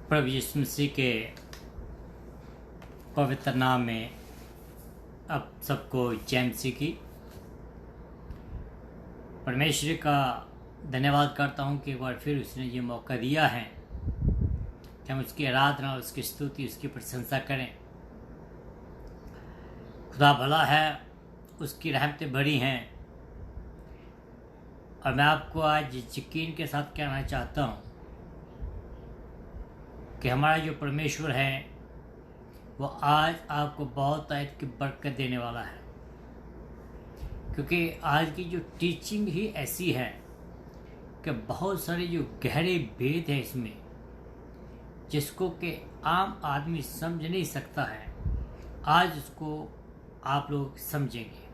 प्रभु यीशु मसीह के पवित्र नाम में अब सबको जय मसीह की। परमेश्वर का धन्यवाद करता हूँ कि एक बार फिर उसने ये मौका दिया है कि हम उसकी आराधना, उसकी स्तुति, उसकी प्रशंसा करें। खुदा भला है, उसकी रहमतें बड़ी हैं। और मैं आपको आज यकीन के साथ कहना चाहता हूँ कि हमारा जो परमेश्वर है वो आज आपको बहुत आयत की बरकत देने वाला है, क्योंकि आज की जो टीचिंग ही ऐसी है कि बहुत सारे जो गहरे भेद है इसमें, जिसको कि आम आदमी समझ नहीं सकता है, आज उसको आप लोग समझेंगे।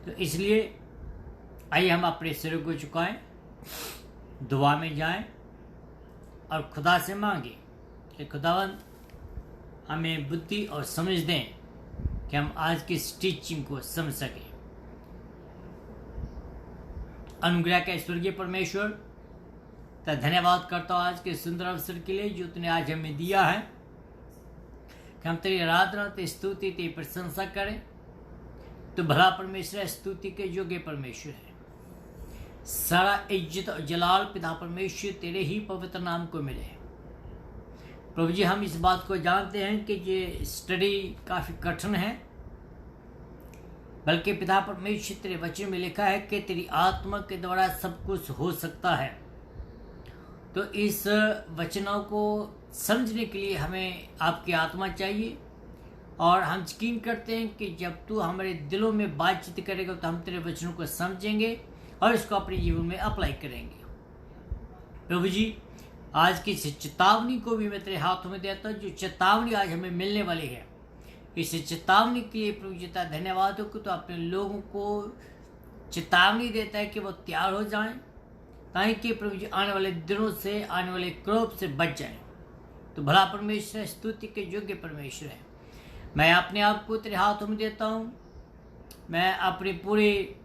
तो इसलिए आइए हम अपने सिर को झुकाएं, दुआ में जाएं और खुदा से मांगे कि खुदावंद हमें बुद्धि और समझ दें कि हम आज की इस टीचिंग को समझ सकें। अनुग्रह का स्वर्गीय परमेश्वर, तो धन्यवाद करता हूँ आज के सुंदर अवसर के लिए जो तूने आज हमें दिया है कि हम तेरी आराधना, तेरी स्तुति, तेरी प्रशंसा करें। तो भला परमेश्वर स्तुति के योग्य परमेश्वर है। सारा इज्जत और जलाल पिता परमेश्वर तेरे ही पवित्र नाम को मिले। प्रभु जी, हम इस बात को जानते हैं कि ये स्टडी काफ़ी कठिन है, बल्कि पिता परमेश्वर तेरे वचन में लिखा है कि तेरी आत्मा के द्वारा सब कुछ हो सकता है। तो इस वचनों को समझने के लिए हमें आपकी आत्मा चाहिए, और हम यकीन करते हैं कि जब तू हमारे दिलों में बातचीत करेगा तो हम तेरे वचनों को समझेंगे और इसको अपने जीवन में अप्लाई करेंगे। प्रभु जी, आज की इस चेतावनी को भी मैं तेरे हाथों में देता हूँ, जो चेतावनी आज हमें मिलने वाली है। इस चेतावनी के लिए प्रभु जी का धन्यवाद हो कि तो अपने लोगों को चेतावनी देता है कि वो तैयार हो जाएं, ताकि प्रभु जी आने वाले दिनों से, आने वाले क्रोध से बच जाएं। तो भला परमेश्वर स्तुति के योग्य परमेश्वर है। मैं अपने आप को तेरे हाथों में देता हूँ। मैं अपने पूरे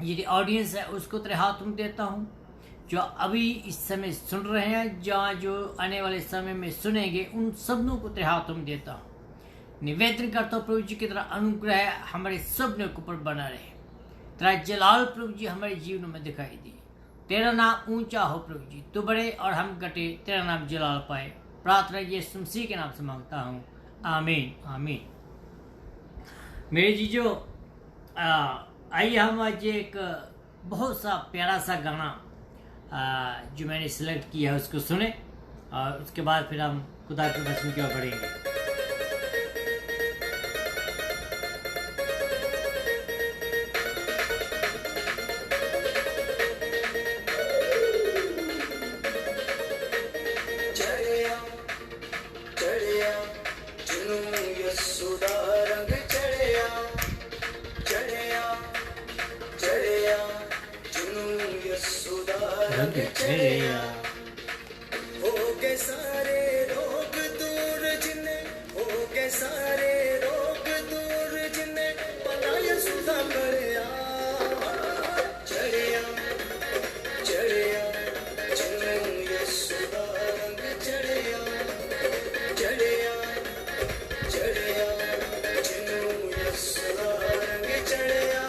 ये ऑडियंस है उसको तेरे हाथों में देता हूँ, जो अभी इस समय सुन रहे हैं, जहाँ जो आने वाले समय में सुनेंगे, उन सबनों को तेरे हाथों में देता हूँ। निवेदन करता हूँ प्रभु जी की तरह अनुग्रह हमारे सबने के ऊपर बना रहे। तेरा जलाल प्रभु जी हमारे जीवन में दिखाई दे। तेरा नाम ऊंचा हो प्रभु जी, तू बड़े और हम घटे, तेरा नाम जलाल पाए। प्रार्थना यीशु मसीह के नाम से मांगता हूँ, आमीन आमीन। मेरे जीजो, आइए हम आज एक बहुत सा प्यारा सा गाना जो मैंने सिलेक्ट किया है उसको सुने, और उसके बाद फिर हम खुदा के वचन की ओर बढ़ेंगे। हो गए सारे रोग दूर जिन्हें, हो गए सारे रोग दूर जिन्हें पलाय सुधा पड़या, चढ़िया चढ़िया जिन्हें ये सुधा रंग चढ़िया, चढ़िया चढ़िया जिन्हें ये सुधा रंग चढ़िया।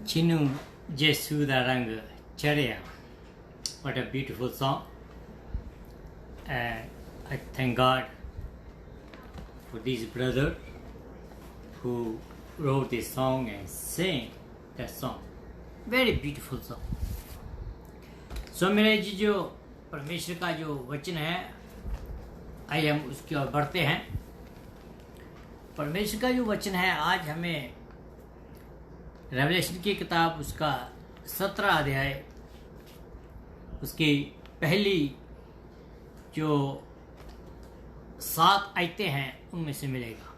Chinu Jesuda Rang Charia. What a beautiful song. And I thank God for this brother who wrote this song and sang that song. Very beautiful song. So मेरे जी जो परमेश्वर का जो वचन है, आइए हम उसकी ओर बढ़ते हैं। परमेश्वर का जो वचन है आज हमें रेवलेशन की किताब उसका 17 अध्याय उसकी पहली जो 7 आयतें हैं उनमें से मिलेगा।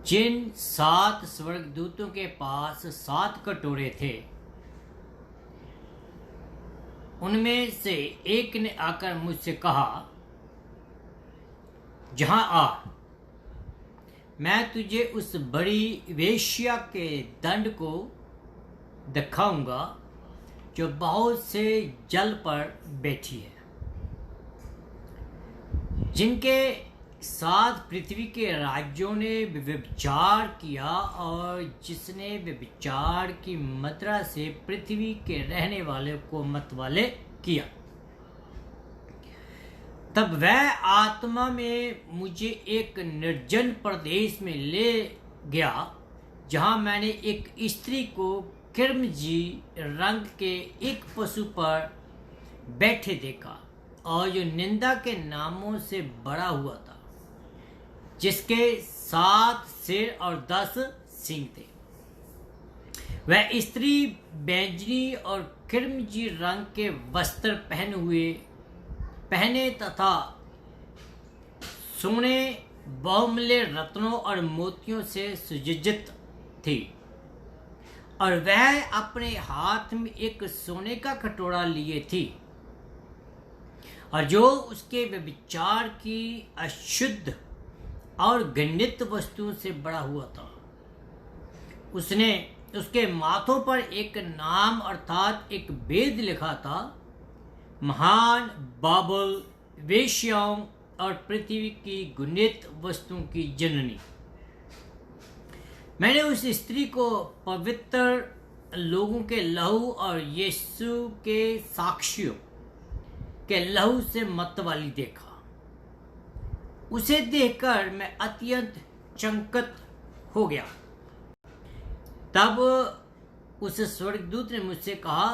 जिन 7 स्वर्गदूतों के पास 7 कटोरे थे, उनमें से एक ने आकर मुझसे कहा, जहां आ, मैं तुझे उस बड़ी वेश्या के दंड को दिखाऊंगा जो बहुत से जल पर बैठी है, जिनके साथ पृथ्वी के राज्यों ने व्यभिचार किया और जिसने व्यभिचार की मुद्रा से पृथ्वी के रहने वाले को मतवाले किया। तब वह आत्मा में मुझे एक निर्जन प्रदेश में ले गया, जहां मैंने एक स्त्री को किरमजी रंग के एक पशु पर बैठे देखा और जो निंदा के नामों से बड़ा हुआ था, जिसके 7 सिर और 10 सींग थे। वह स्त्री बैंजनी और किरमजी रंग के वस्त्र पहने तथा सोने, बहुमूल्य रत्नों और मोतियों से सुसज्जित थी, और वह अपने हाथ में एक सोने का कटोरा लिए थी, और जो उसके व्यभिचार की अशुद्ध और घृणित वस्तुओं से बड़ा हुआ था। उसने उसके माथों पर एक नाम अर्थात एक वेद लिखा था, महान बाबुल, वेश्याओं और पृथ्वी की घृणित वस्तुओं की जननी। मैंने उस स्त्री को पवित्र लोगों के लहू और यीशु के साक्षियों के लहू से मतवाली देखा। उसे देखकर मैं अत्यंत चंकित हो गया। तब उस स्वर्गदूत ने मुझसे कहा,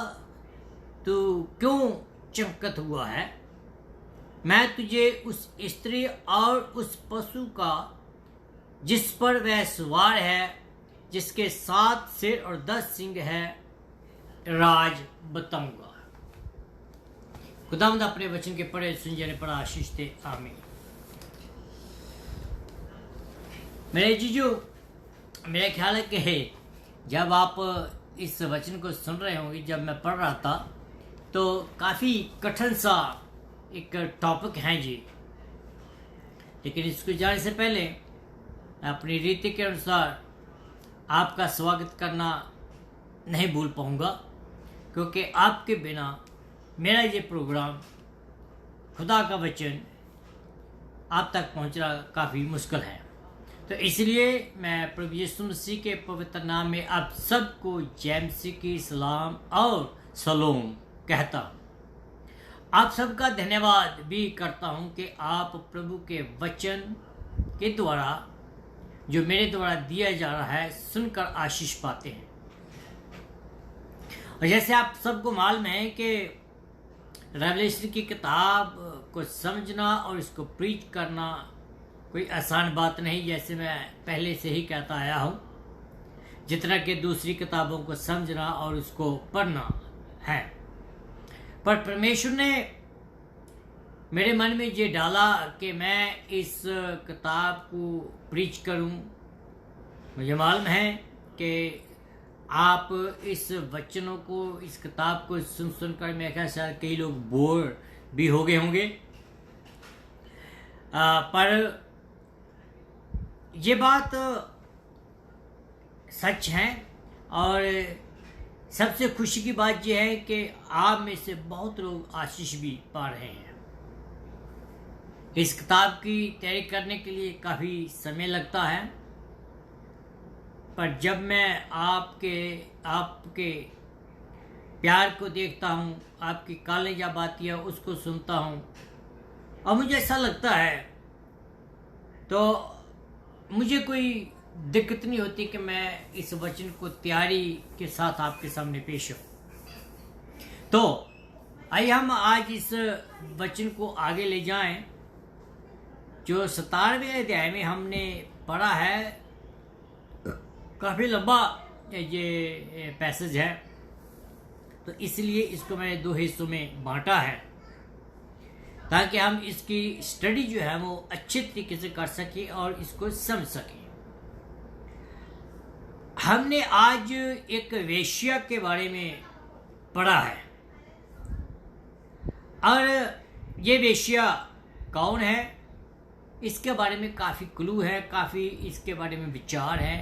तू क्यों चंकित हुआ है? मैं तुझे उस स्त्री और उस पशु का जिस पर वह सवार है, जिसके 7 सिर और 10 सींग है, राज बताऊंगा। खुदावंद अपने वचन के पढ़े सुन पर आशीष दे। आमीन। मेरे जीजू, मेरा ख्याल है कि जब आप इस वचन को सुन रहे होंगे, जब मैं पढ़ रहा था तो काफ़ी कठिन सा एक टॉपिक है जी, लेकिन इसको जाने से पहले अपनी रीति के अनुसार आपका स्वागत करना नहीं भूल पाऊंगा, क्योंकि आपके बिना मेरा ये प्रोग्राम खुदा का वचन आप तक पहुंचना काफ़ी मुश्किल है। तो इसलिए मैं प्रभु यीशु मसीह के पवित्र नाम में आप सबको जय मसीह की सलाम और सलोम कहता हूँ। आप सबका धन्यवाद भी करता हूँ कि आप प्रभु के वचन के द्वारा जो मेरे द्वारा दिया जा रहा है सुनकर आशीष पाते हैं। और जैसे आप सबको मालूम है कि रेवलेशन की किताब को समझना और इसको प्रीच करना कोई आसान बात नहीं, जैसे मैं पहले से ही कहता आया हूँ, जितना कि दूसरी किताबों को समझना और उसको पढ़ना है। पर परमेश्वर ने मेरे मन में ये डाला कि मैं इस किताब को प्रीच करूं। मुझे मालूम है कि आप इस वचनों को, इस किताब को सुन सुनकर मेरे ख्याल से कई लोग बोर भी हो गए होंगे, पर ये बात सच है। और सबसे खुशी की बात यह है कि आप में से बहुत लोग आशीष भी पा रहे हैं। इस किताब की तैयारी करने के लिए काफ़ी समय लगता है, पर जब मैं आपके प्यार को देखता हूँ, आपकी कॉलेजा बातियाँ उसको सुनता हूँ, और मुझे ऐसा लगता है तो मुझे कोई दिक्कत नहीं होती कि मैं इस वचन को तैयारी के साथ आपके सामने पेश हूँ। तो आइए हम आज इस वचन को आगे ले जाएं, जो 17वें अध्याय में हमने पढ़ा है। काफ़ी लंबा ये पैसेज है, तो इसलिए इसको मैंने 2 हिस्सों में बांटा है, ताकि हम इसकी स्टडी जो है वो अच्छे तरीके से कर सकें और इसको समझ सकें। हमने आज एक वेश्या के बारे में पढ़ा है, और ये वेश्या कौन है इसके बारे में काफ़ी क्लू है, काफ़ी इसके बारे में विचार है,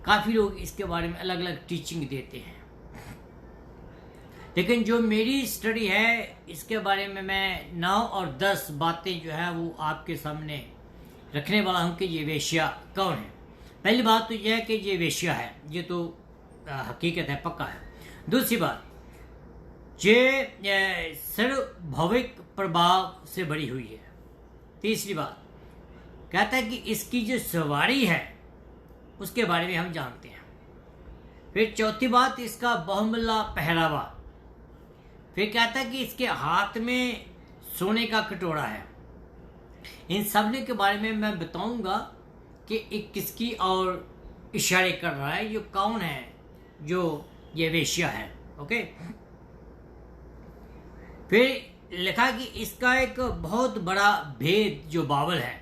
काफ़ी लोग इसके बारे में अलग अलग टीचिंग देते हैं। लेकिन जो मेरी स्टडी है इसके बारे में मैं 9 और 10 बातें जो है वो आपके सामने रखने वाला हूँ कि ये वेश्या कौन है। पहली बात तो यह है कि ये वेश्या है, ये तो हकीकत है, पक्का है। दूसरी बात, ये सर्वभौमिक प्रभाव से बड़ी हुई है। तीसरी बात, कहता है कि इसकी जो सवारी है उसके बारे में हम जानते हैं। फिर चौथी बात, इसका बहुमूल्य पहरावा। फिर कहता है कि इसके हाथ में सोने का कटोरा है। इन सब के बारे में मैं बताऊंगा कि एक किसकी और इशारे कर रहा है, ये कौन है जो ये वेश्या है। ओके, फिर लिखा कि इसका एक बहुत बड़ा भेद जो बावल है।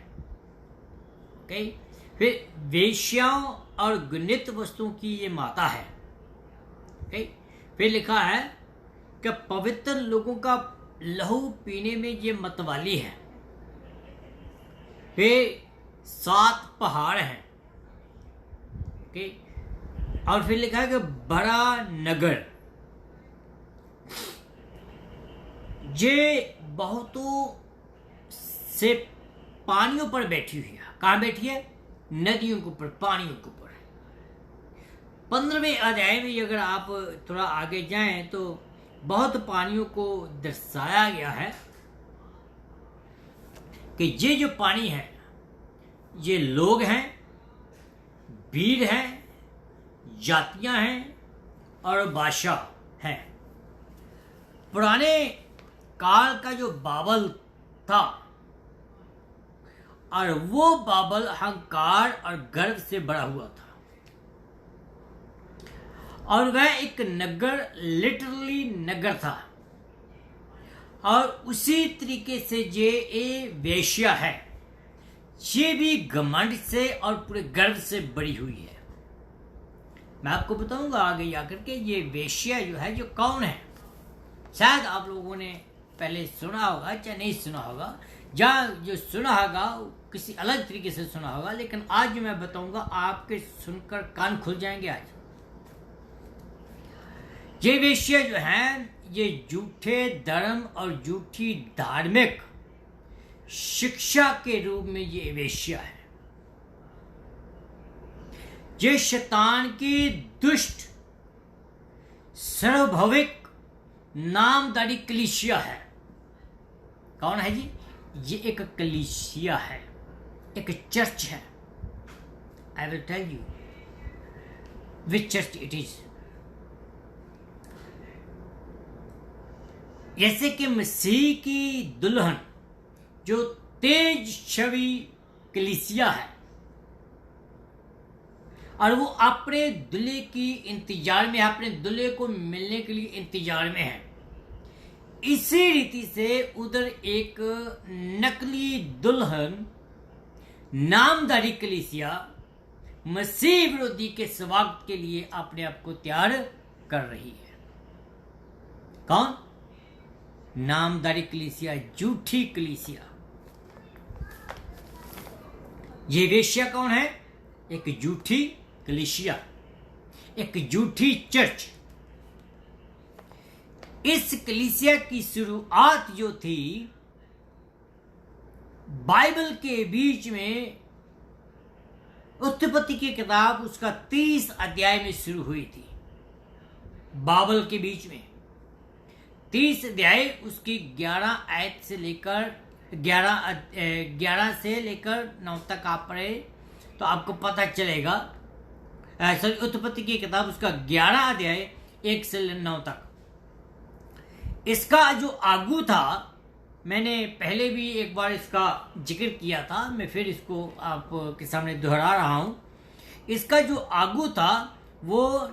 ओके, फिर वेश्याओं और घृणित वस्तुओं की ये माता है। ओके, फिर लिखा है कि पवित्र लोगों का लहू पीने में ये मतवाली है। फिर 7 पहाड़ हैं। ओके, और फिर लिखा है कि बड़ा नगर, ये बहुतों से पानियों पर बैठी हुई है। कहाँ बैठी है? नदियों के ऊपर, पानियों के ऊपर। 15वें अध्याय में अगर आप थोड़ा आगे जाएं तो बहुत पानियों को दर्शाया गया है कि ये जो पानी है ये लोग हैं, भीड़ हैं, जातियां हैं और भाषा हैं। पुराने काल का जो बाबल था, और वो बाबल अहंकार और गर्व से भरा हुआ था, और वह एक नगर, लिटरली नगर था। और उसी तरीके से ये वेश्या है, ये भी घमंड से और पूरे गर्व से बड़ी हुई है। मैं आपको बताऊंगा आगे जाकर के ये वेश्या जो है जो कौन है। शायद आप लोगों ने पहले सुना होगा, चाहे नहीं सुना होगा, जहाँ जो सुना होगा किसी अलग तरीके से सुना होगा, लेकिन आज जो मैं बताऊंगा आपके सुनकर कान खुल जाएंगे। आज ये वेश्या जो है ये झूठे धर्म और झूठी धार्मिक शिक्षा के रूप में ये वेश्या है। ये शैतान की दुष्ट सर्वभौमिक नामधारी कलीसिया है। कौन है जी? ये एक कलीसिया है, एक चर्च है। I will tell you which church it is. जैसे कि मसीह की दुल्हन जो तेज छवि कलीसिया है, और वो अपने दूल्हे की इंतजार में, अपने दूल्हे को मिलने के लिए इंतजार में है। इसी रीति से उधर एक नकली दुल्हन नामधारी कलीसिया मसीह विरोधी के स्वागत के लिए अपने आप को तैयार कर रही है। कौन? नामधारी कलीसिया, झूठी कलीसिया। ये वेश्या कौन है? एक झूठी कलीसिया, एक झूठी चर्च। इस कलीसिया की शुरुआत जो थी बाइबल के बीच में उत्पत्ति की किताब उसका 30 अध्याय में शुरू हुई थी, बाबल के बीच में। 30 अध्याय उसकी 11 आयत से लेकर 11 से लेकर 9 तक आप पढ़े तो आपको पता चलेगा। सॉरी, उत्पत्ति की किताब उसका 11 अध्याय 1 से 9 तक। इसका जो आगू था, मैंने पहले भी एक बार इसका जिक्र किया था, मैं फिर इसको आपके सामने दोहरा रहा हूं। इसका जो आगू था वो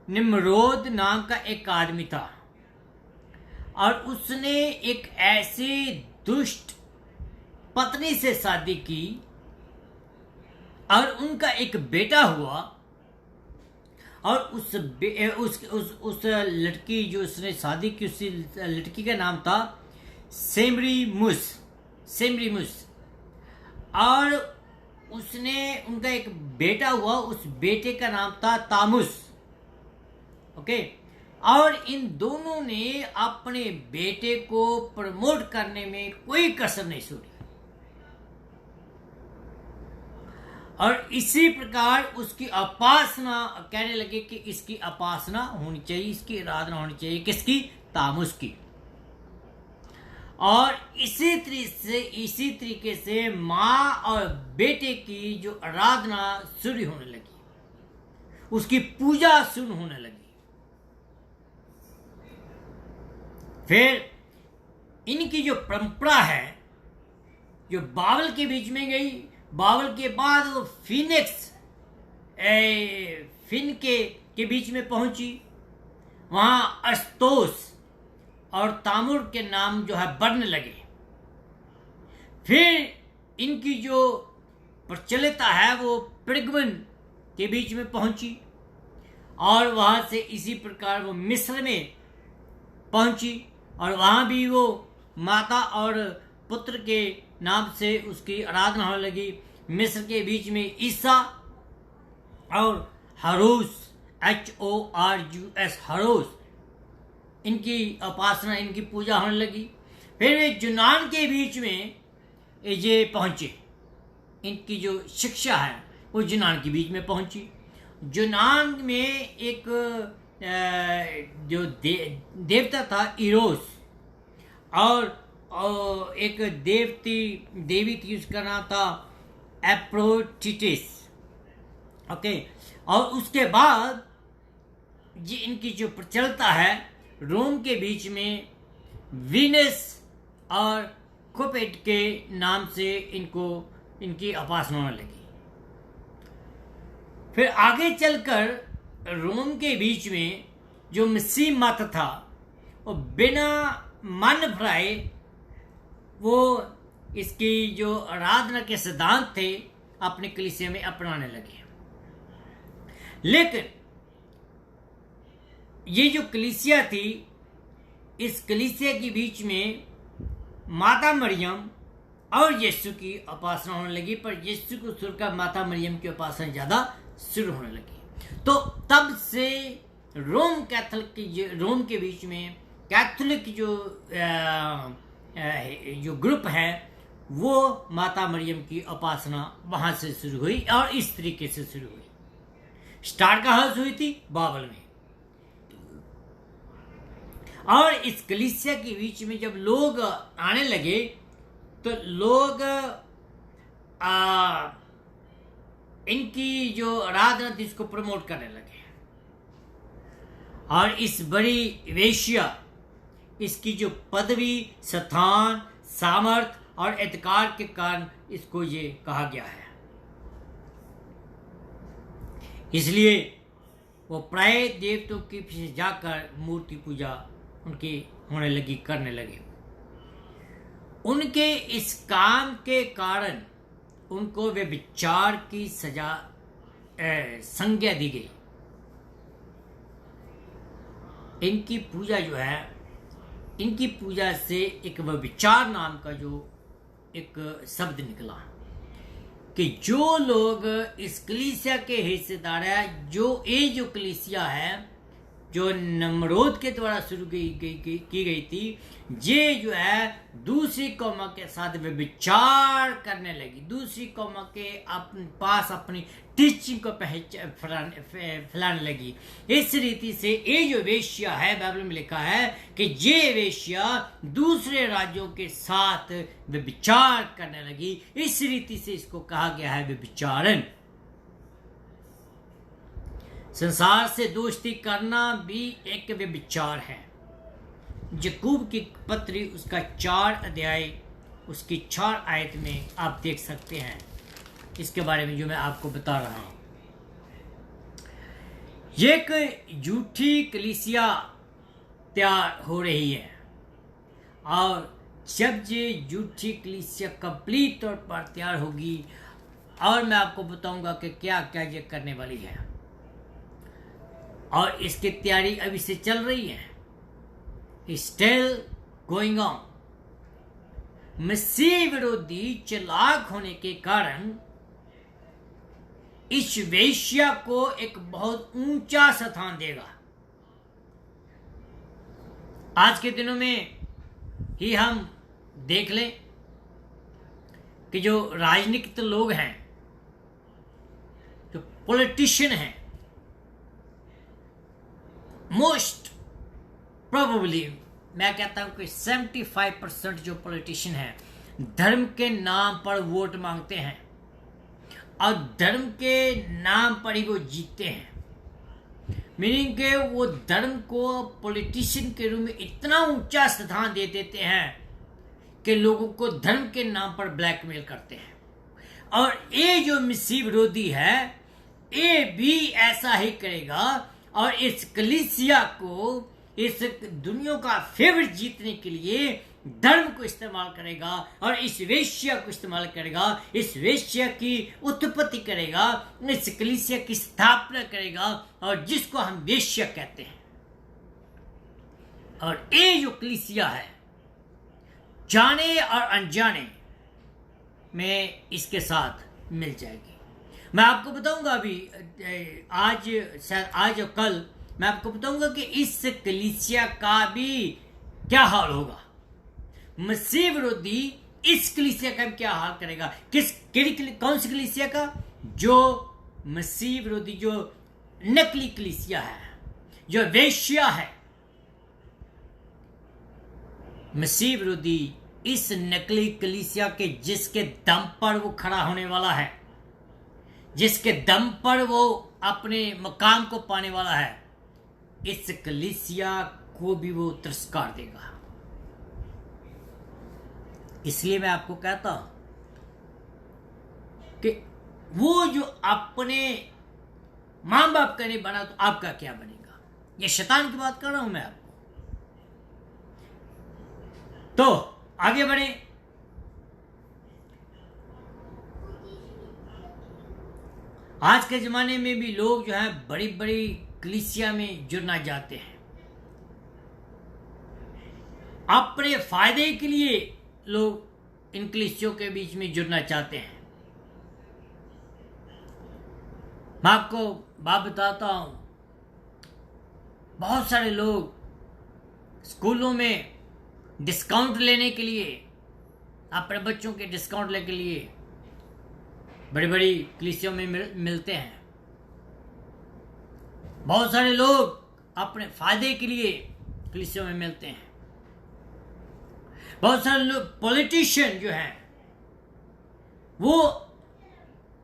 निम्रोद नाम का एक आदमी था, और उसने एक ऐसे दुष्ट पत्नी से शादी की, और उनका एक बेटा हुआ। और उस लड़की जो उसने शादी की, उस लड़की का नाम था सेमरीमुस। और उनका एक बेटा हुआ, उस बेटे का नाम था तामुस। ओके, और इन दोनों ने अपने बेटे को प्रमोट करने में कोई कसर नहीं छोड़ी, और इसी प्रकार उसकी उपासना कहने लगे कि इसकी उपासना होनी चाहिए, इसकी आराधना होनी चाहिए, किसकी? तामुस की। और इसी तरीके से माँ और बेटे की जो आराधना शुरू होने लगी, उसकी पूजा शुरू होने लगी। फिर इनकी जो परंपरा है, जो बाबल के बीच में गई, बाबल के बाद वो फिन के बीच में पहुंची। वहां अस्तोस और तामुर के नाम जो है बढ़ने लगे। फिर इनकी जो प्रचलिता है वो पिरगमन के बीच में पहुंची, और वहां से इसी प्रकार वो मिस्र में पहुंची, और वहां भी वो माता और पुत्र के नाम से उसकी आराधना होने लगी। मिस्र के बीच में ईसा और हरूस, HORUS, हरूस, इनकी उपासना, इनकी पूजा होने लगी। फिर वे यूनान के बीच में ये पहुंचे। इनकी जो शिक्षा है वो यूनान के बीच में पहुंची। यूनान में एक जो देवता था इरोस, और एक देवी थी, उसका नाम था एप्रोटिटिस। ओके, और उसके बाद ये इनकी जो प्रचलता है, रोम के बीच में वीनस और कुपिड के नाम से इनकी उपासना होने लगी। फिर आगे चलकर रोम के बीच में जो मसीह मत था, वो बिना मन भराए वो इसकी जो आराधना के सिद्धांत थे अपने कलीसिया में अपनाने लगे। लेकिन ये जो कलीसिया थी, इस कलीसिया के बीच में माता मरियम और यीशु की उपासना होने लगी, पर यीशु को छोड़कर माता मरियम की उपासना ज्यादा शुरू होने लगी। तो तब से रोम के बीच में कैथोलिक जो ग्रुप है, वो माता मरियम की उपासना वहां से शुरू हुई, और इस तरीके से शुरू हुई। स्टार्ट कहाँ से हुई थी? बाबल में। और इस कलीसिया के बीच में जब लोग आने लगे, तो लोग इनकी जो आराधना थी इसको प्रमोट करने लगे, और इस बड़ी वेश्या, इसकी जो पदवी, स्थान, सामर्थ और अधिकार के कारण इसको ये कहा गया है। इसलिए वो प्राय देवताओं के पीछे जाकर मूर्ति पूजा उनकी होने लगी, करने लगे। उनके इस काम के कारण उनको व्यभिचार की संज्ञा दी गई। इनकी पूजा जो है, इनकी पूजा से एक व्यभिचार नाम का जो एक शब्द निकला, कि जो लोग इस कलीसिया के हिस्सेदार है, जो कलीसिया है जो नमरूद के द्वारा शुरू की गई थी, ये जो है दूसरी कौमों के साथ विचार करने लगी, दूसरी कौमों के पास अपनी टीचिंग को फैलाने लगी। इस रीति से ये जो वेश्या है, बाइबल में लिखा है कि ये वेश्या दूसरे राज्यों के साथ विचार करने लगी। इस रीति से इसको कहा गया है व्यभिचारण। संसार से दोस्ती करना भी एक व्यभिचार है। याकूब की पत्री उसका 4 अध्याय उसकी 4 आयत में आप देख सकते हैं इसके बारे में जो मैं आपको बता रहा हूं। एक झूठी कलीसिया तैयार हो रही है और जब ये झूठी कलीसिया कंप्लीट तौर पर तैयार होगी और मैं आपको बताऊंगा कि क्या क्या ये करने वाली है और इसकी तैयारी अभी से चल रही है, स्टिल गोइंग ऑन। मसीह विरोधी चालाक होने के कारण इस वेश्या को एक बहुत ऊंचा स्थान देगा। आज के दिनों में ही हम देख लें कि जो राजनीतिक लोग हैं, जो पॉलिटिशियन हैं, मोस्ट प्रोबेबली मैं कहता हूं कि 75% जो पॉलिटिशियन हैं धर्म के नाम पर वोट मांगते हैं और धर्म के नाम पर ही वो जीतते हैं। मीनिंग के वो धर्म को पॉलिटिशियन के रूप में इतना ऊंचा स्थान दे देते हैं कि लोगों को धर्म के नाम पर ब्लैकमेल करते हैं। और ये जो मसीह विरोधी है ये भी ऐसा ही करेगा और इस कलीसिया को, इस दुनिया का फेवरेट जीतने के लिए धर्म को इस्तेमाल करेगा और इस वेश्या को इस्तेमाल करेगा, इस वेश्या की उत्पत्ति करेगा, इस कलीसिया की स्थापना करेगा और जिसको हम वेश्या कहते हैं। और ये जो कलीसिया है जाने और अनजाने में इसके साथ मिल जाएगी। मैं आपको बताऊंगा अभी आज, शायद आज और कल मैं आपको बताऊंगा कि इस कलीसिया का भी क्या हाल होगा। मसीह विरोधी इस कलीसिया का क्या हाल करेगा। कौन सी कलीसिया का? जो मसीह विरोधी जो नकली कलीसिया है, जो वेश्या है। मसीह विरोधी इस नकली कलीसिया के जिसके दम पर वो खड़ा होने वाला है, जिसके दम पर वो अपने मकाम को पाने वाला है, इस कलीसिया को भी वो तिरस्कार देगा। इसलिए मैं आपको कहता हूं कि वो जो अपने मां बाप का नहीं बना तो आपका क्या बनेगा। ये शैतान की बात कर रहा हूं मैं आपको। तो आगे बढ़े। आज के जमाने में भी लोग जो है बड़ी बड़ी कलीसिया में जुड़ना चाहते हैं, अपने फायदे के लिए लोग इन कलीसियों के बीच में जुड़ना चाहते हैं। मैं आपको बात बताता हूं, बहुत सारे लोग स्कूलों में डिस्काउंट लेने के लिए, अपने बच्चों के डिस्काउंट लेने के लिए बड़ी बड़ी कलीसियों में मिलते हैं। बहुत सारे लोग अपने फायदे के लिए कलीसियों में मिलते हैं। बहुत सारे लोग पॉलिटिशियन जो हैं वो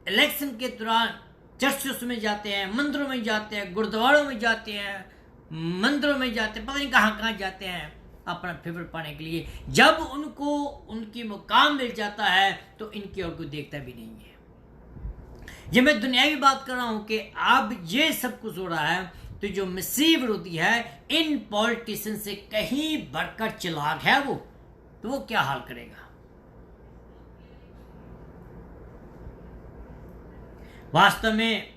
इलेक्शन के दौरान चर्चों में जाते हैं, मंदिरों में जाते हैं, गुरुद्वारों में जाते हैं, मंदिरों में जाते हैं, पता नहीं कहां कहां जाते हैं अपना फेवर पाने के लिए। जब उनको उनकी मुकाम मिल जाता है तो इनकी ओर कोई देखता भी नहीं है। ये मैं दुनियावी बात कर रहा हूं कि अब ये सब कुछ हो रहा है तो जो मसीह विरोधी है इन पॉलिटिशियन से कहीं बढ़कर चालाक है वो, तो वो क्या हाल करेगा। वास्तव में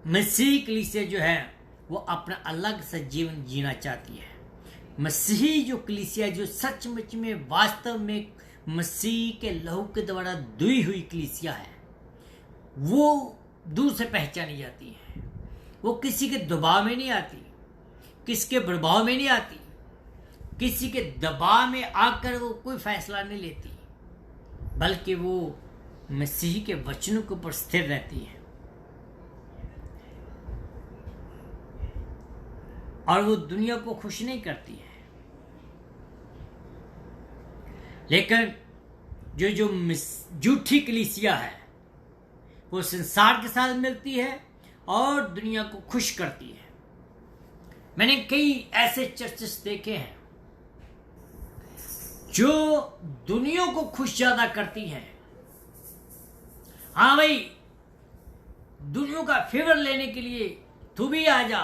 मसीह कलीसिया जो है वो अपना अलग सा जीवन जीना चाहती है। मसीही जो कलीसिया जो सचमुच में वास्तव में मसीह के लहू के द्वारा दुई हुई कलीसिया है, वो दूर से पहचानी जाती है। वो किसी के दबाव में नहीं आती, किसके प्रभाव में नहीं आती, किसी के दबाव में आकर वो कोई फैसला नहीं लेती, बल्कि वो मसीह के वचनों के ऊपर स्थिर रहती है। और वो दुनिया को खुश नहीं करती है, लेकिन जो झूठी कलीसिया है वो संसार के साथ मिलती है और दुनिया को खुश करती है। मैंने कई ऐसे चर्चेस देखे हैं जो दुनिया को खुश ज्यादा करती हैं। हाँ भाई, दुनिया का फेवर लेने के लिए तू भी आ जा,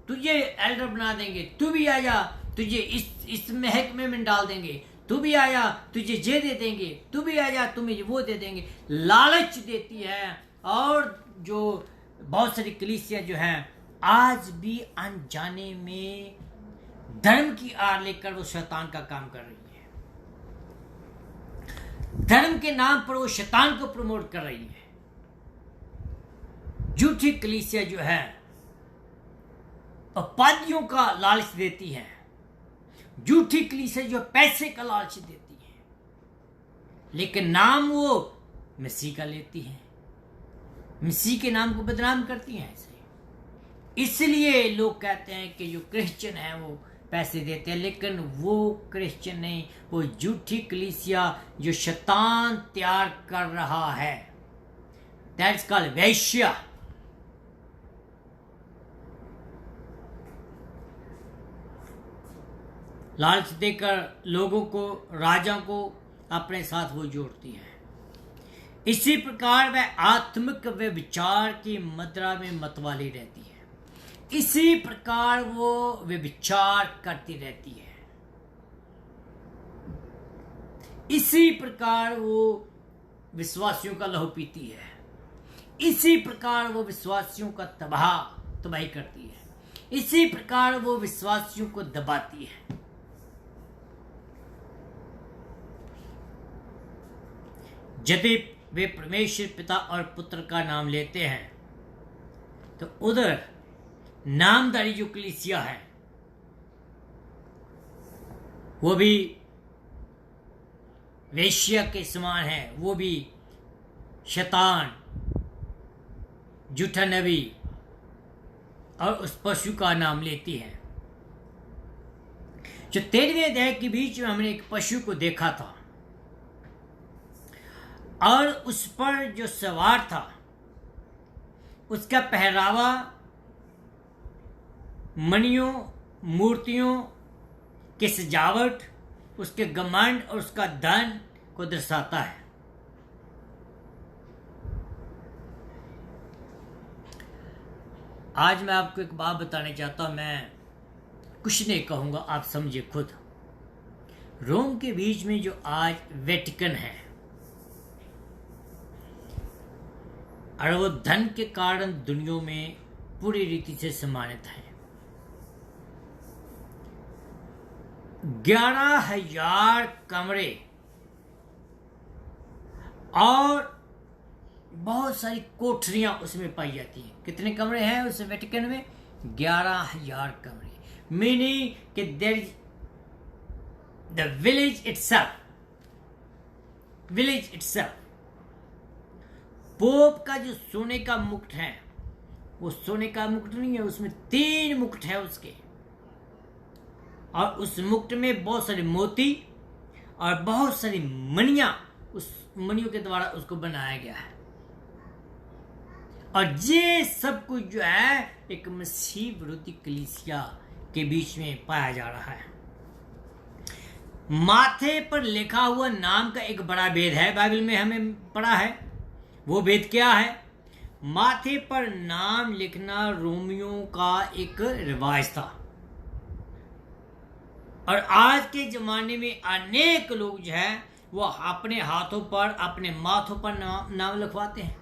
तुझे एल्डर बना देंगे, तू भी आ जा, तुझे इस महकमे में डाल देंगे, तू भी आया, तुझे ये दे देंगे, तू भी आया, तुम्हें वो दे देंगे। लालच देती है। और जो बहुत सारी कलीसियां जो हैं आज भी अनजाने में धर्म की आड़ लेकर वो शैतान का काम कर रही है। धर्म के नाम पर वो शैतान को प्रमोट कर रही है। झूठी कलीसिया जो है उपाधियों का लालच देती है। झूठी कलीसिया जो पैसे का लालच देती है, लेकिन नाम वो मसीह का लेती है, मसीह के नाम को बदनाम करती हैं ऐसे। इसलिए लोग कहते हैं कि जो क्रिश्चियन है वो पैसे देते हैं, लेकिन वो क्रिश्चियन नहीं, वो झूठी कलीसिया जो शैतान तैयार कर रहा है। दैट्स कॉल्ड वैश्या। लालच देकर लोगों को, राजा को अपने साथ वो जोड़ती है। इसी प्रकार वह आत्मिक व्यभिचार की मुद्रा में मतवाली रहती है। इसी प्रकार वो व्यभिचार करती रहती है। इसी प्रकार वो विश्वासियों का लहू पीती है। इसी प्रकार वो विश्वासियों का तबाही करती है। इसी प्रकार वो विश्वासियों को दबाती है। यदि वे परमेश्वर पिता और पुत्र का नाम लेते हैं तो उधर नामधारी जो कलीसिया है वो भी वेश्या के समान है। वो भी शैतान, झूठा नबी और उस पशु का नाम लेती है। जो 13वें अध्याय के बीच में हमने एक पशु को देखा था और उस पर जो सवार था उसका पहरावा मणियों, मूर्तियों की सजावट, उसके घमंड और उसका धन को दर्शाता है। आज मैं आपको एक बात बताने चाहता हूं। मैं कुछ नहीं कहूंगा, आप समझिए खुद। रोम के बीच में जो आज वेटिकन है और वो धन के कारण दुनिया में पूरी रीति से सम्मानित है। 11,000 कमरे और बहुत सारी कोठरियां उसमें पाई जाती हैं। कितने कमरे हैं उस वेटिकन में? 11,000 कमरे। मीनिंग कि there is the village itself. Pope का जो सोने का मुकुट है वो सोने का मुकुट नहीं है, उसमें 3 मुकुट है उसके, और उस मुकुट में बहुत सारे मोती और बहुत सारी मणियां, उस मणियों के द्वारा उसको बनाया गया है। और ये सब कुछ जो है एक मसीह विरोधी कलीसिया के बीच में पाया जा रहा है। माथे पर लिखा हुआ नाम का एक बड़ा भेद है, बाइबल में हमें पढ़ा है। वो भेद क्या है? माथे पर नाम लिखना रोमियों का एक रिवाज था, और आज के जमाने में अनेक लोग जो है वो अपने हाथों पर, अपने माथों पर नाम लिखवाते हैं।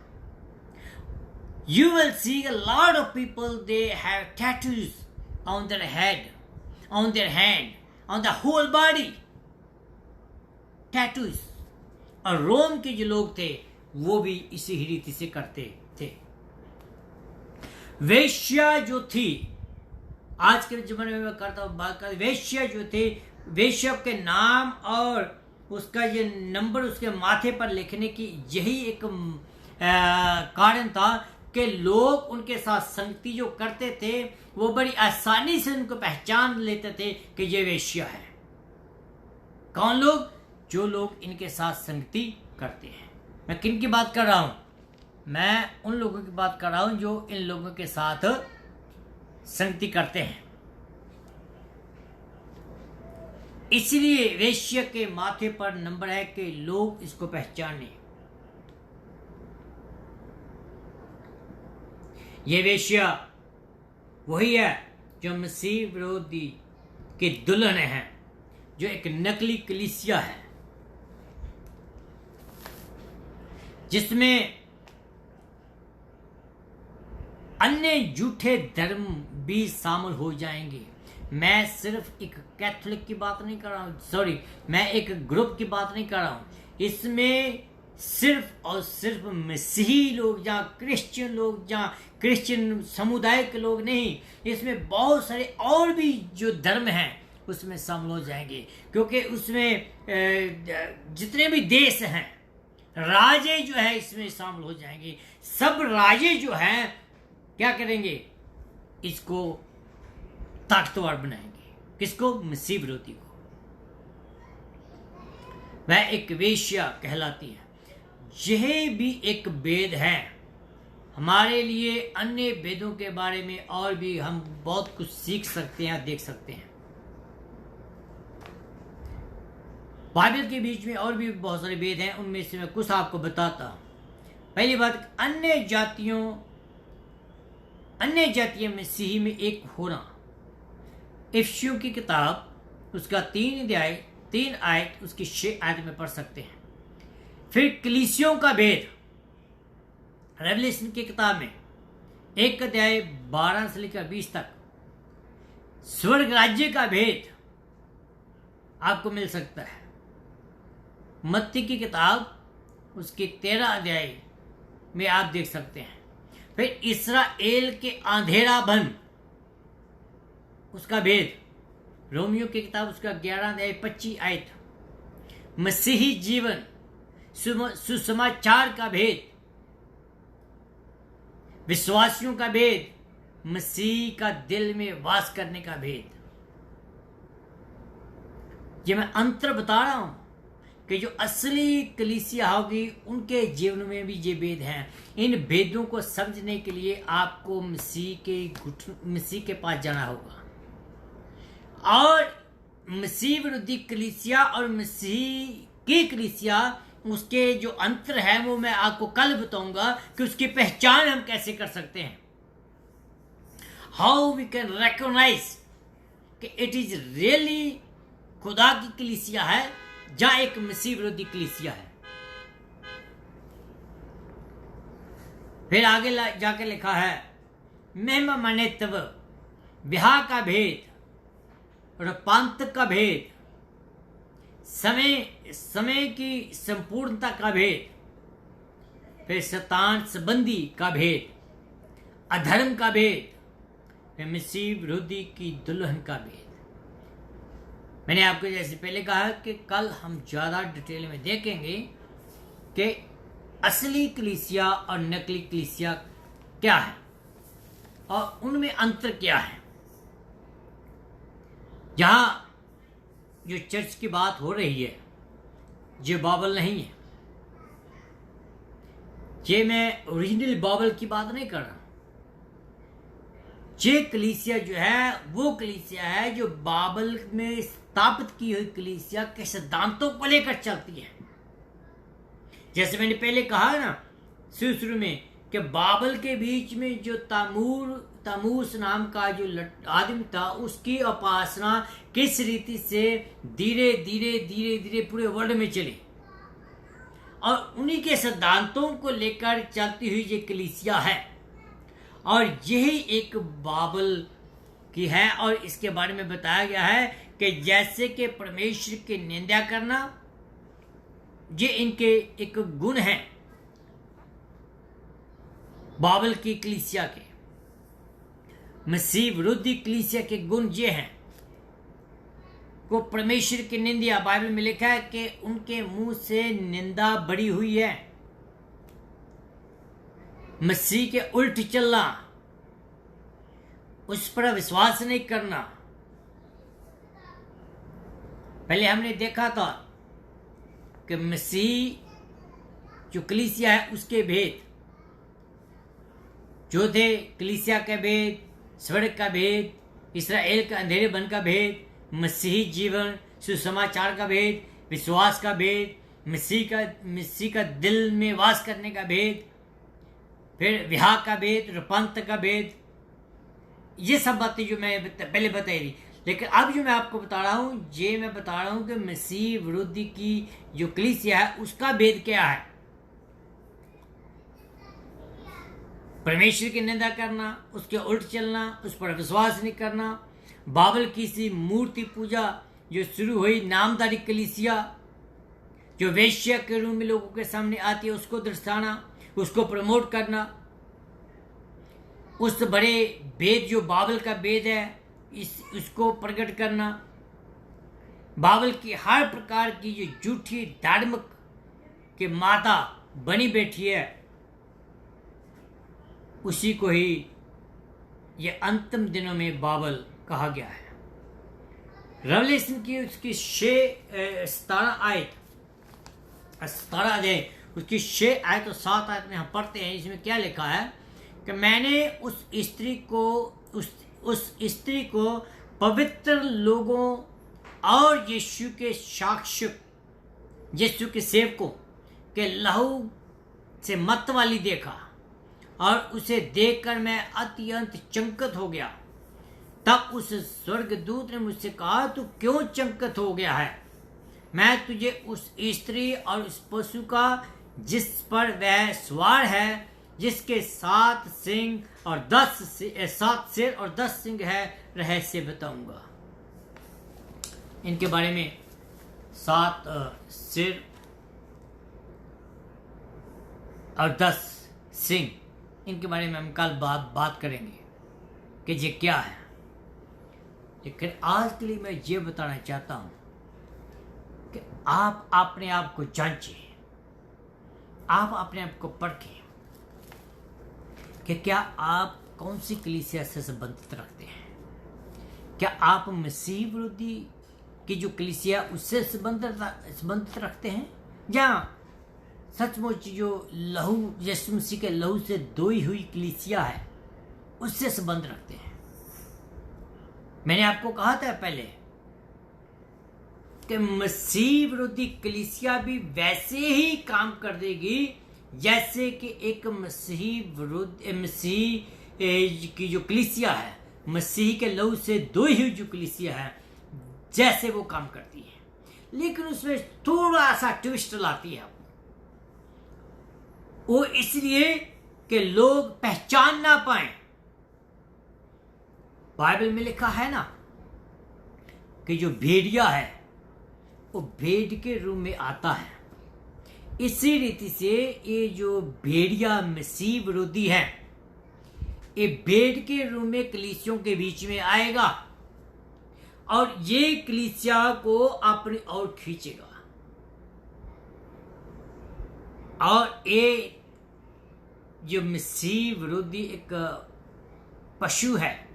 You will see a lot of people, they have tattoos on their head, on their hand, on the whole body. Tattoos. और रोम के जो लोग थे वो भी इसी ही रीति से करते थे। वेश्या जो थी, आज के जमाने में मैं करता हूँ बात कर, वेश्या जो थी, वेश्या के नाम और उसका ये नंबर उसके माथे पर लिखने की यही एक कारण था कि लोग उनके साथ संगति जो करते थे वो बड़ी आसानी से उनको पहचान लेते थे कि ये वेश्या है। कौन लोग? जो लोग इनके साथ संगति करते हैं। मैं किन की बात कर रहा हूं? मैं उन लोगों की बात कर रहा हूं जो इन लोगों के साथ संगति करते हैं। इसलिए वेश्या के माथे पर नंबर है कि लोग इसको पहचाने। ये वेश्या वही है जो मसीह विरोधी की दुल्हन है, जो एक नकली कलीसिया है जिसमें अन्य झूठे धर्म भी शामिल हो जाएंगे। मैं सिर्फ एक कैथोलिक की बात नहीं कर रहा हूं, सॉरी, मैं एक ग्रुप की बात नहीं कर रहा हूं। इसमें सिर्फ और सिर्फ मसीही लोग, जहाँ क्रिश्चियन लोग, जहाँ क्रिश्चियन समुदाय के लोग नहीं, इसमें बहुत सारे और भी जो धर्म हैं उसमें शामिल हो जाएंगे। क्योंकि उसमें जितने भी देश हैं, राजे जो है इसमें शामिल हो जाएंगे। सब राजे जो हैं क्या करेंगे? इसको ताकतवर बनाएंगे। किसको? मसीह विरोधी को। वह एक वेश्या कहलाती है। यह भी एक वेद है हमारे लिए। अन्य वेदों के बारे में और भी हम बहुत कुछ सीख सकते हैं, देख सकते हैं। बाइबल के बीच में और भी बहुत सारे वेद हैं, उनमें से मैं कुछ आपको बताता हूं। पहली बात, अन्य जातियां मसीही में एक होना। इफिसियों की किताब उसका 3 आयत उसकी 6 आयत में पढ़ सकते हैं। फिर कलीसियों का भेद रेवलेशन की किताब में 1 अध्याय 12 से लेकर 20 तक। स्वर्ग राज्य का भेद आपको मिल सकता है मत्ती की किताब उसके 13 अध्याय में आप देख सकते हैं। फिर इस्राएल के अंधेरापन उसका भेद रोमियो की किताब उसका 11 अध्याय 25 आयत। मसीही जीवन सुसमाचार का भेद, विश्वासियों का भेद, मसीह का दिल में वास करने का भेद। ये मैं अंतर बता रहा हूं कि जो असली कलीसिया होगी उनके जीवन में भी ये भेद हैं। इन भेदों को समझने के लिए आपको मसीह के पास जाना होगा। और मसीह विरोधी कलीसिया और मसीह की कलीसिया, उसके जो अंतर है वो मैं आपको कल बताऊंगा कि उसकी पहचान हम कैसे कर सकते हैं। हाउ वी कैन रिकॉग्नाइज कि इट इज रियली खुदा की कलीसिया है जहां एक मसीह विरोधी कलीसिया है। फिर आगे जाके लिखा है महिमा मनेत्व, ब्याह का भेद, रूपांतर का भेद, समय की संपूर्णता का भेद, फिर शैतान संबंधी का भेद, अधर्म का भेद, फिर मसीह विरोधी की दुल्हन का भेद। मैंने आपको जैसे पहले कहा कि कल हम ज्यादा डिटेल में देखेंगे कि असली कलीसिया और नकली कलीसिया क्या है और उनमें अंतर क्या है। जहां जो चर्च की बात हो रही है ये बाइबल नहीं है। ये मैं ओरिजिनल बाइबल की बात नहीं कर रहा। ये कलीसिया जो है वो कलीसिया है जो बाइबल में स्थापित की हुई कलीसिया के सिद्धांतों को लेकर चलती है। जैसे मैंने पहले कहा ना शुरू में कि बाइबल के बीच में जो तमूस नाम का जो आदमी था उसकी उपासना किस रीति से धीरे धीरे पूरे वर्ल्ड में चली और उन्हीं के सिद्धांतों को लेकर चलती हुई ये कलीसिया है। और यही एक बाइबल की है और इसके बारे में बताया गया है कि जैसे कि परमेश्वर की निंदा करना ये इनके एक गुण है बाइबल की कलीसिया के। मसीह विरोधी कलीसिया के गुण ये हैं को परमेश्वर की निंदा। बाइबल में लिखा है कि उनके मुंह से निंदा बड़ी हुई है। मसीह के उल्ट चलना, उस पर विश्वास नहीं करना। पहले हमने देखा था कि मसीह जो कलीसिया है उसके भेद जो थे, कलीसिया का भेद, स्वर्ग का भेद, इस्राएल का अंधेरे बन का भेद, मसीही जीवन, सुसमाचार का भेद, विश्वास का भेद, मसीह का दिल में वास करने का भेद, फिर विवाह का भेद, रूपांतर का भेद, ये सब बातें जो मैं पहले बताई थी। लेकिन अब जो मैं आपको बता रहा हूं, ये मैं बता रहा हूं कि मसीह विरोधी की जो कलीसिया है उसका भेद क्या है। परमेश्वर की निंदा करना, उसके उल्ट चलना, उस पर विश्वास नहीं करना, बाबल की सी मूर्ति पूजा जो शुरू हुई, नामदारी कलीसिया जो वेश्या के रूप में लोगों के सामने आती है उसको दर्शाना, उसको प्रमोट करना, उस बड़े भेद जो बाबल का भेद है उसको प्रकट करना, बाबल की हर प्रकार की जो झूठी धार्मिक के माता बनी बैठी है उसी को ही ये अंतिम दिनों में बाबल कहा गया है। रेवलेशन की उसकी 17 आयत 17 अध्याय उसकी 6 आयत और 7 आयत में हम पढ़ते हैं। इसमें क्या लिखा है कि मैंने उस स्त्री को पवित्र लोगों और यीशु के साक्ष्य, यीशु के सेवकों के लहू से मत वाली देखा और उसे देखकर मैं अत्यंत चंकित हो गया। तब उस स्वर्गदूत ने मुझसे कहा, तू क्यों चंकित हो गया है? मैं तुझे उस स्त्री और उस पशु का जिस पर वह सवार है, जिसके 7 सिंह और 7 सिर और 10 सिंह है, रहस्य बताऊंगा। इनके बारे में 7 सिर और 10 सिंह, इनके बारे में हम कल बात करेंगे कि ये क्या है। लेकिन आज के लिए मैं ये बताना चाहता हूं कि आप अपने आप को जांचें, आप अपने आप को परखें कि क्या आप कौन सी कलीसिया से संबंधित रखते हैं। क्या आप मसीह विरोधी की जो कलीसिया उससे संबंधित रखते हैं, या सचमुच जो लहू, यीशु मसीह के लहू से धोई हुई कलीसिया है उससे संबंध रखते हैं। मैंने आपको कहा था पहले कि मसीह विरोधी कलीसिया भी वैसे ही काम कर देगी जैसे कि एक मसीह की जो कलीसिया है, मसीह के लहू से धोई हुई जो कलीसिया है, जैसे वो काम करती है। लेकिन उसमें थोड़ा सा ट्विस्ट लाती है वो, इसलिए कि लोग पहचान ना पाए। बाइबल में लिखा है ना कि जो भेड़िया है वो भेड़ के रूप में आता है। इसी रीति से ये जो भेड़िया मसीह विरोधी है, ये भेड़ के रूप में कलीसियों के बीच में आएगा और ये कलीसिया को अपनी ओर खींचेगा। और ये जो मसीह विरोधी एक पशु है,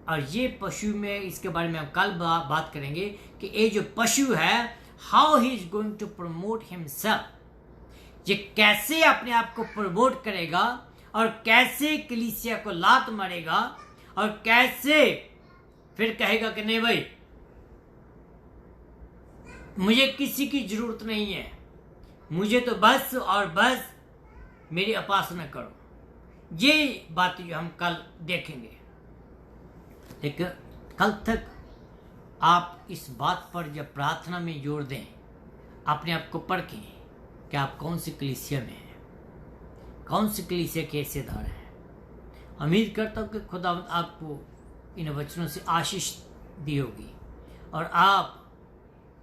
और ये पशु में इसके बारे में हम कल बात करेंगे कि ये जो पशु है, how he is going to promote himself, ये कैसे अपने आप को प्रमोट करेगा और कैसे कलीसिया को लात मारेगा और कैसे फिर कहेगा कि नहीं भाई मुझे किसी की जरूरत नहीं है, मुझे तो बस और बस मेरी उपासना करो। ये बात जो हम कल देखेंगे। लेकिन कल तक आप इस बात पर जब प्रार्थना में जोर दें, अपने आप को परखें कि आप कौन सी कलीसिया में हैं, कौन सी कलीसिया के हिस्सेदार हैं। उम्मीद करता हूँ कि खुदा आपको इन वचनों से आशीष दी होगी और आप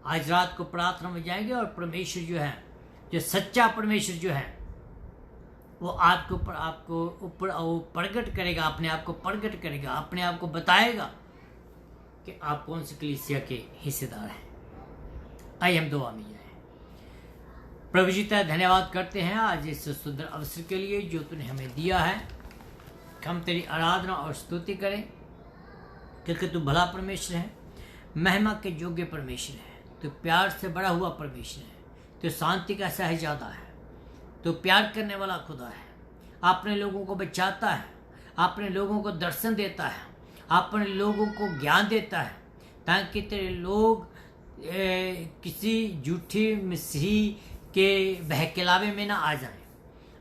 आज रात को प्रार्थना में जाएंगे और परमेश्वर जो है, जो सच्चा परमेश्वर जो है, वो आपके ऊपर वो प्रकट करेगा, अपने आप को प्रकट करेगा, अपने आप को बताएगा कि आप कौन सी कलीसिया के हिस्सेदार हैं। आइए हम दुआ में जाएं। प्रभु जी तेरा धन्यवाद करते हैं आज इस सुंदर अवसर के लिए जो तूने हमें दिया है। हम तेरी आराधना और स्तुति करें क्योंकि तू भला परमेश्वर है, महिमा के योग्य परमेश्वर है, तू प्यार से बड़ा हुआ परमेश्वर है, तू शांति का शहजादा है, तू प्यार करने वाला खुदा है। अपने लोगों को बचाता है, अपने लोगों को दर्शन देता है, अपने लोगों को ज्ञान देता है ताकि तेरे लोग किसी झूठी मसीह के बहकलावे में ना आ जाएं।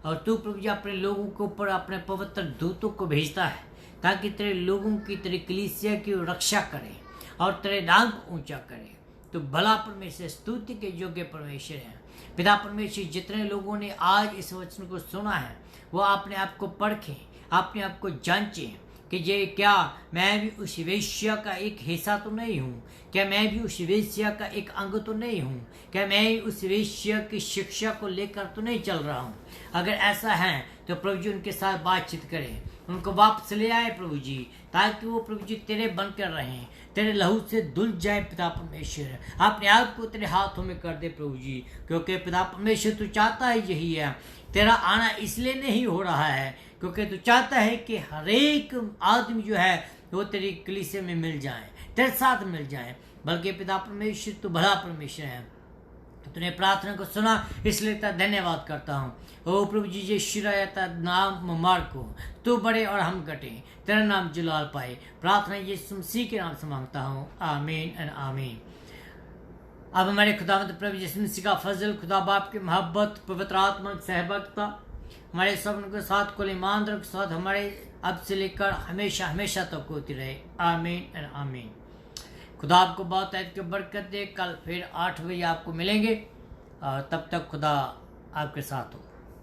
और तू प्रभु जी अपने लोगों के ऊपर अपने पवित्र दूतों को भेजता है ताकि तेरे लोगों की, तेरी कलीसिया की रक्षा करे और तेरे नाम को ऊंचा करे। तो भला परमेश्वर, स्तुति के योग्य परमेश्वर है। पिता परमेश्वर, जितने लोगों ने आज इस वचन को सुना है वो अपने आप को परखें, अपने आप को जांचें कि ये क्या मैं भी उस वेश्या का एक हिस्सा तो नहीं हूँ, क्या मैं भी उस वेश्या का एक अंग तो नहीं हूँ, क्या मैं उस वेश्या की शिक्षा को लेकर तो नहीं चल रहा हूँ। अगर ऐसा है तो प्रभु जी उनके साथ बातचीत करें, उनको वापस ले आए प्रभु जी, ताकि वो प्रभु जी तेरे बनकर रहें, तेरे लहू से धुल जाए। पिता परमेश्वर, अपने आप को तेरे हाथों में कर दे प्रभु जी, क्योंकि पिता परमेश्वर तू चाहता है यही है। तेरा आना इसलिए नहीं हो रहा है क्योंकि तू चाहता है कि हर एक आदमी जो है वो तेरी कलीसिया में मिल जाए, तेरे साथ मिल जाए। बल्कि पिता परमेश्वर तू भला परमेश्वर है, तूने प्रार्थना को सुना इसलिए तेरा धन्यवाद करता हूँ। ओ प्रभु जी, ये शिरायता नाम मुबारक को तू बड़े और हम घटे, तेरा नाम जलाल पाए। प्रार्थना यीशु मसीह के नाम से मांगता हूँ, आमीन एंड आमीन। अब हमारे खुदावंद प्रभु यीशु मसीह का फजल, खुदा बाप की मोहब्बत, पवित्र आत्मा की सहभागिता हमारे सब के साथ, कुल ईमानदारों के साथ हमारे अब से लेकर हमेशा हमेशा तक होती रहे, आमीन एंड आमीन। खुदा आपको बहुत ऐद की बरकत दे। कल फिर 8 बजे आपको मिलेंगे और तब तक खुदा आपके साथ हो।